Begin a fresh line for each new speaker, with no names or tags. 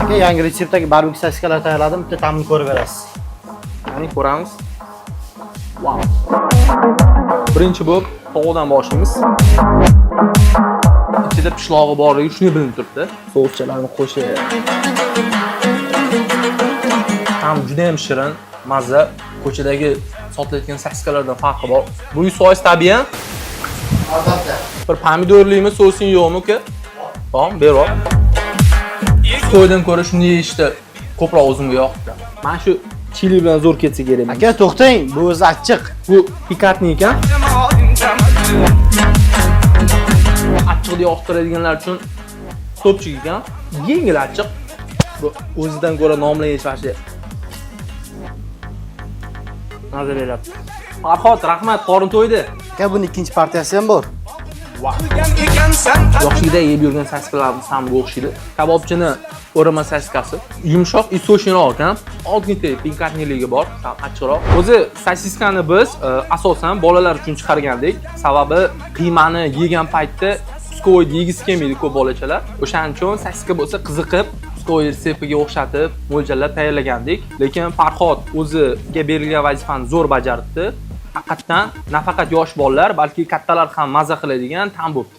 Aka, yangi retseptdagi barbekü sosislar tayyorladim. Bitta ta'mini ko'rib berasiz.
Qani ko'ramiz. Wow. Birinchi bo'lib tovuqdan boshlaymiz. Ichida pishlog'i borligi shuni bilinib turibdi. Souschalarni qo'shib. Ham juda ham shirin, mazza. Ko'chadagi sotilayotgan sosislardan farqi bor. Bu sois tabiiy.
Albatta.
Bir pomidorlimi, sousing yo'qmi uka? Tamam, berib. So'ydan ko'ra shuni yeyishda ko'proq o'zimga yoqdi. Men shu chili bilan zo'r ketsa kerak.
Aka, to'xtang, bu o'zi achchiq.
Bu pikantni ekan. Achchiqni yoqtiradiganlar uchun to'pchik ekan. Yengil achchiq. Bu o'zidan ko'ra nomlayish vashi. Mazza beradi. Farhod, rahmat, qorin to'ydi.
Aka, buning ikkinchi partiyasi ham bor.
Yoshligida yeb yurgan sosislarimiz ham o'xshaydi. Kabobchini o'rama sosiskasi. Yumshoq, isoshinoq ekan. Oddiy pikantniligi bor, sal achchiqroq. O'zi sosiskani biz asosan bolalar uchun chiqargandik. Sababi qiymani yegan paytda pskovoyd yegisi kelmaydi ko'p bolachalar. O'shaning uchun sosiska bo'lsa qiziqib, pskovoyd retseptiga o'xshatib mo'ljallab tayyorlagandik. Lekin Farhod o'ziga berilgan vazifani zo'r bajardi. Haqiqatan nafaqat yosh bolalar, balki kattalar ham mazza qiladigan ta'm bo'ldi.